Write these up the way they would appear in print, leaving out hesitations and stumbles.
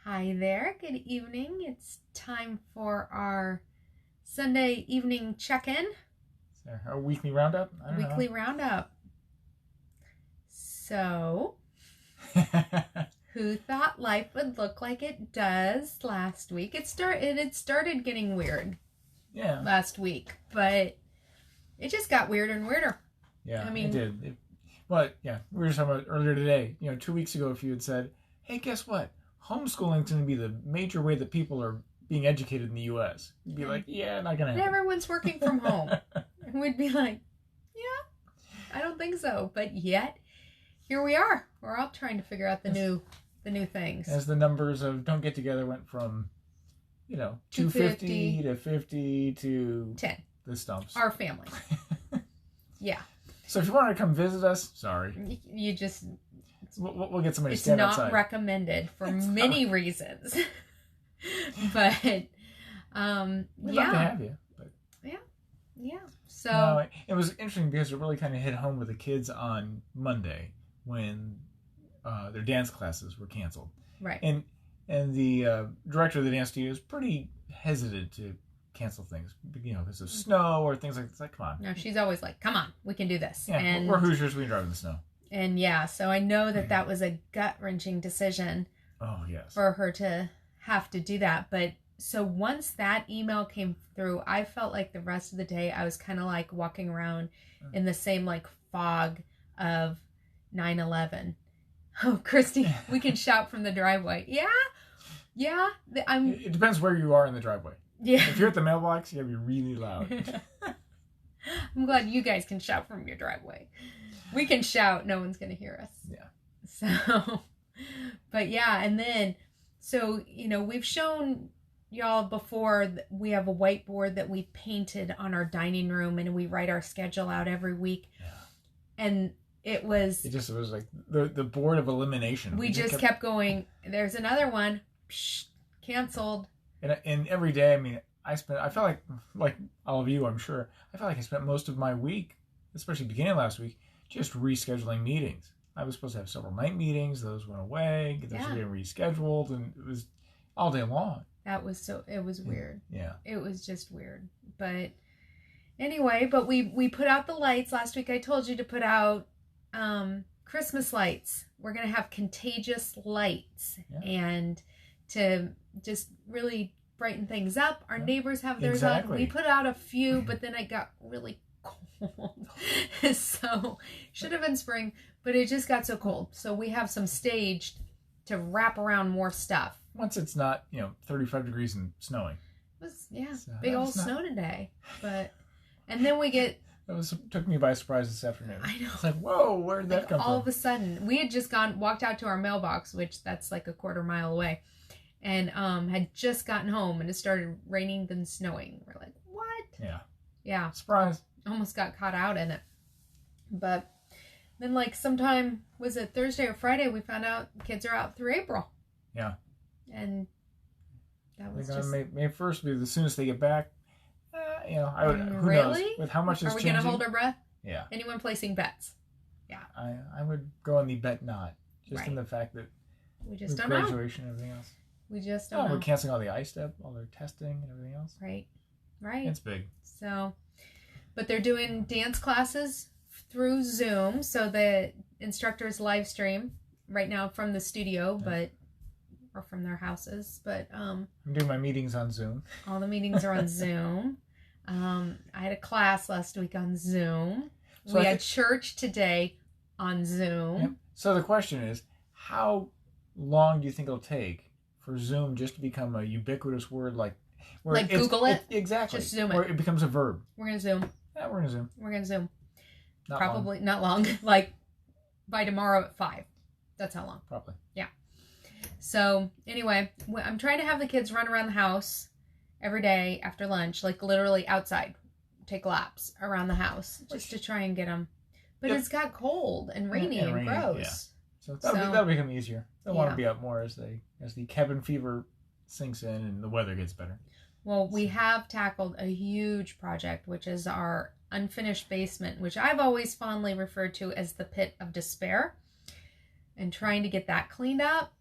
Hi there, good evening. It's time for our Sunday evening check-in. Our weekly roundup? Weekly roundup. So, who thought life would look like it does last week? It started getting weird. Yeah. Last week, but it just got weirder and weirder. Yeah, I mean, it did. But yeah, we were talking about earlier today. 2 weeks ago, if you had said, "Hey, guess what? Homeschooling's going to be the major way that people are being educated in the U.S." You'd be like, "Yeah, not going to happen." Everyone's working from home. We'd be like, "Yeah, I don't think so." But yet, here we are. We're all trying to figure out the new things. As the numbers of don't get together went from 250 to 50 to 10. The stumps. Our family. Yeah. So if you want to come visit us, sorry. You just... We'll get somebody to stand outside. It's not recommended for many reasons. But, We'd love to have you. But... Yeah. So... No, it was interesting because it really kind of hit home with the kids on Monday when their dance classes were canceled. Right. And the director of the dance studio is pretty hesitant to cancel things, because of snow or things like this. Like, come on. No, she's always like, come on, we can do this. Yeah, and we're Hoosiers, we can drive in the snow. And yeah, so I know that was a gut-wrenching decision. Oh, yes. For her to have to do that. But so once that email came through, I felt like the rest of the day I was kind of like walking around in the same like fog of 9/11. Oh, Christy, we can shout from the driveway. Yeah. It depends where you are in the driveway. Yeah. If you're at the mailbox, you gotta be really loud. I'm glad you guys can shout from your driveway. We can shout, no one's gonna hear us. Yeah. So, but yeah, and then, so, we've shown y'all before that we have a whiteboard that we painted on our dining room and we write our schedule out every week. Yeah. And it was like the board of elimination. We just kept going, there's another one, canceled. And every day, I felt like all of you, I'm sure, I felt like I spent most of my week, especially beginning of last week, just rescheduling meetings. I was supposed to have several night meetings. Those went away. Those were getting rescheduled. And it was all day long. It was weird. Yeah. It was just weird. But anyway, we put out the lights. Last week I told you to put out Christmas lights. We're going to have contagious lights. Yeah. And to just really brighten things up. Our neighbors have theirs on. We put out a few, but then it got really cold. So should have been spring, but it just got so cold. So we have some staged to wrap around more stuff. Once it's not, 35 degrees and snowing. It was, big old snow today. And then we get... took me by surprise this afternoon. I know. It's like, whoa, where did that come from? All of a sudden, we had just walked out to our mailbox, which that's like a quarter mile away. And had just gotten home and it started raining then snowing. We're like, what? Yeah. Yeah. Surprise. Almost got caught out in it. But then like sometime, was it Thursday or Friday, we found out kids are out through April. Yeah. And that was May 1st be the soonest they get back. I would, who really? knows? With how much is changing. Are we going to hold our breath? Yeah. Anyone placing bets? Yeah. I would go on the bet not. Just in the fact that we just don't graduation and everything else. We just don't know. We're canceling all the ISTEP, all their testing and everything else. Right. It's big. So, but they're doing dance classes through Zoom. So the instructors live stream right now from the studio, or from their houses. But I'm doing my meetings on Zoom. All the meetings are on Zoom. I had a class last week on Zoom. So we had church today on Zoom. Yep. So the question is, how long do you think it'll take for Zoom just to become a ubiquitous word like Google it? Exactly. Just Zoom it. Where it becomes a verb. We're going to Zoom. Yeah, we're going to Zoom. We're going to Zoom. Probably not long. Like by tomorrow at 5. That's how long. Probably. Yeah. So anyway, I'm trying to have the kids run around the house every day after lunch, like literally outside, take laps around the house just to try and get them. But it's got cold and rainy and gross. Yeah. So that'll become easier. They'll want to be out more as the cabin fever sinks in and the weather gets better. Well, we have tackled a huge project, which is our unfinished basement, which I've always fondly referred to as the pit of despair, and trying to get that cleaned up.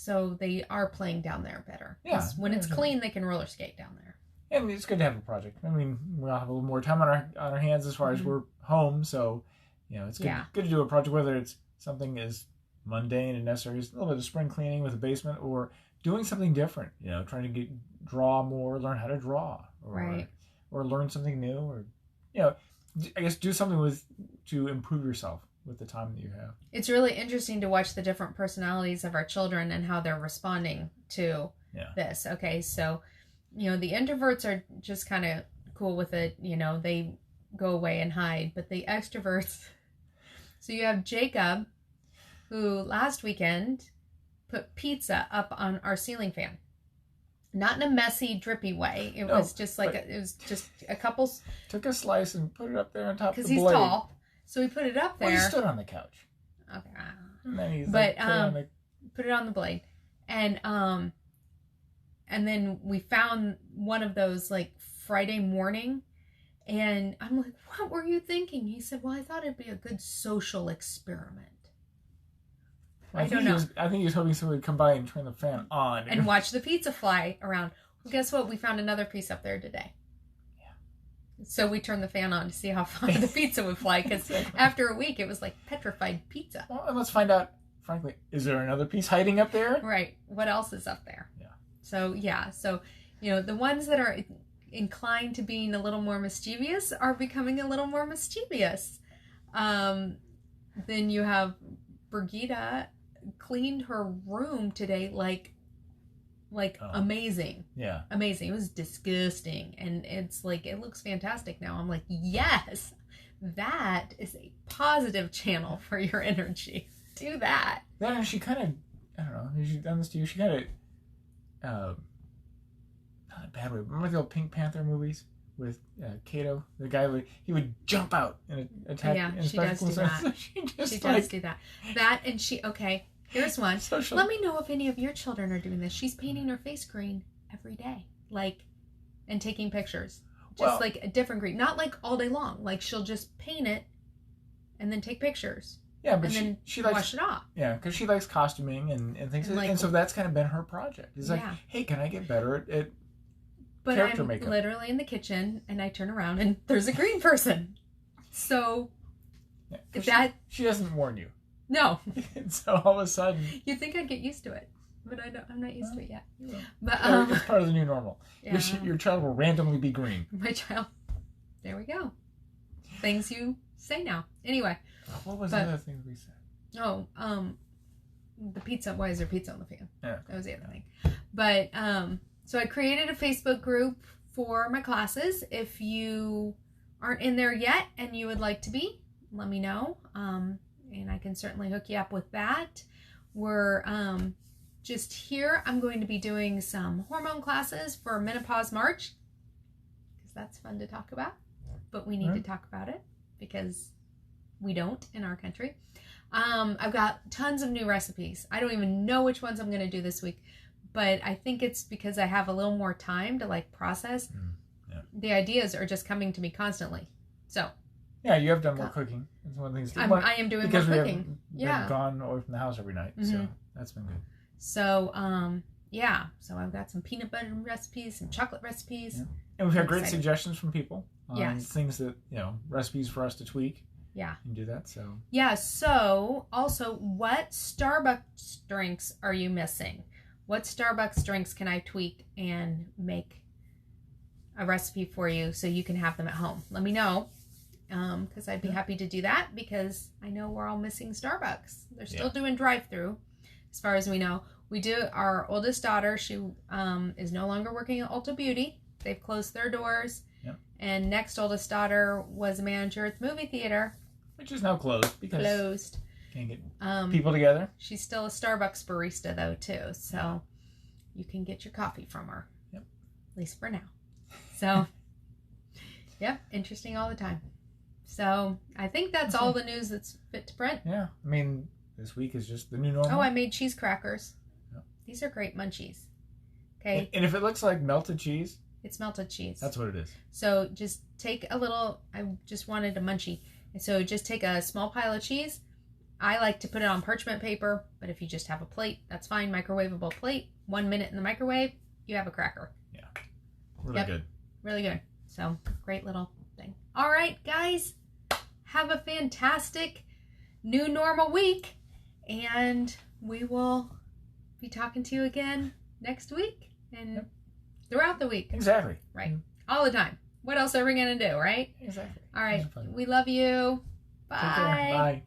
So they are playing down there better. Yeah. When it's clean, they can roller skate down there. And it's good to have a project. I mean, we'll have a little more time on our hands as far as we're home. So, it's good to do a project, whether it's something as mundane and necessary as a little bit of spring cleaning with a basement, or doing something different. Trying to draw more, learn how to draw, or learn something new, or I guess do something to improve yourself with the time that you have. It's really interesting to watch the different personalities of our children and how they're responding to this. Okay, so the introverts are just kind of cool with it. They go away and hide, but the extroverts. So you have Jacob, who last weekend put pizza up on our ceiling fan. Not in a messy, drippy way. It was just like it was just a couple. Took a slice and put it up there on top of the blade. Because he's tall, so we put it up there. Well, he stood on the couch. Okay, and then he's put it on the blade, and then we found one of those like Friday morning, and I'm like, "What were you thinking?" He said, "Well, I thought it'd be a good social experiment." I don't know. I think he was hoping someone would come by and turn the fan on. And watch the pizza fly around. Well, guess what? We found another piece up there today. Yeah. So we turned the fan on to see how far the pizza would fly, because after a week, it was like petrified pizza. Well, and let's find out, frankly, is there another piece hiding up there? Right. What else is up there? Yeah. So, the ones that are inclined to being a little more mischievous are becoming a little more mischievous. Then you have Brigida cleaned her room today like amazing. Yeah. Amazing. It was disgusting. And it's like, it looks fantastic now. I'm like, yes, that is a positive channel for your energy. Do that. Then she kind of, I don't know, has she done this to you? She kind of, not in a bad way. Remember the old Pink Panther movies with Kato? The guy he would jump out and attack. Yeah, she does do that. She does do that. That, and okay, here's one. Social. Let me know if any of your children are doing this. She's painting her face green every day, and taking pictures. Just like a different green. Not like all day long. Like, she'll just paint it and then take pictures. Yeah, but she likes, wash it off. Yeah, because she likes costuming and things. And so that's kind of been her project. It's like, hey, can I get better at but character I'm makeup? Literally in the kitchen, and I turn around, and there's a green person. So she doesn't warn you. No. So all of a sudden, you'd think I'd get used to it, but I'm not used to it yet. Yeah. But it's part of the new normal. Yeah. Your child will randomly be green. My child. There we go. Things you say now. Anyway. What was the other thing we said? Oh, the pizza. Why is there pizza on the fan? Yeah. That was the other thing. But so I created a Facebook group for my classes. If you aren't in there yet and you would like to be, let me know. And I can certainly hook you up with that. We're just here. I'm going to be doing some hormone classes for Menopause March, because that's fun to talk about. But we need to talk about it because we don't in our country. I've got tons of new recipes. I don't even know which ones I'm going to do this week, but I think it's because I have a little more time to process. The ideas are just coming to me constantly. So yeah, you have done more cooking. It's one of the things. I am doing more cooking. Because we've gone away from the house every night, so that's been good. So so I've got some peanut butter recipes, some chocolate recipes. Yeah. And we've had great suggestions from people on things that, recipes for us to tweak. Yeah. And do that, so. Yeah, so also, what Starbucks drinks are you missing? What Starbucks drinks can I tweak and make a recipe for you so you can have them at home? Let me know, because I'd be happy to do that, because I know we're all missing Starbucks. They're still doing drive-through, as far as we know. We do. Our oldest daughter, she is no longer working at Ulta Beauty. They've closed their doors. Yep. And next oldest daughter was a manager at the movie theater. Which is now closed because can't get people together. She's still a Starbucks barista though too, so you can get your coffee from her. Yep. At least for now. So interesting all the time. So I think that's all the news that's fit to print. Yeah. I mean, this week is just the new normal. Oh, I made cheese crackers. Yep. These are great munchies. Okay. And if it looks like melted cheese, it's melted cheese. That's what it is. So just take a little, I just wanted a munchie. And so just take a small pile of cheese, I like to put it on parchment paper, but if you just have a plate, that's fine. Microwavable plate, 1 minute in the microwave, you have a cracker. Yeah. Really good. Really good. So, great little thing. All right, guys. Have a fantastic new normal week. And we will be talking to you again next week and throughout the week. Exactly. Right. All the time. What else are we going to do, right? Exactly. All right. We love you. Bye. Take care. Bye.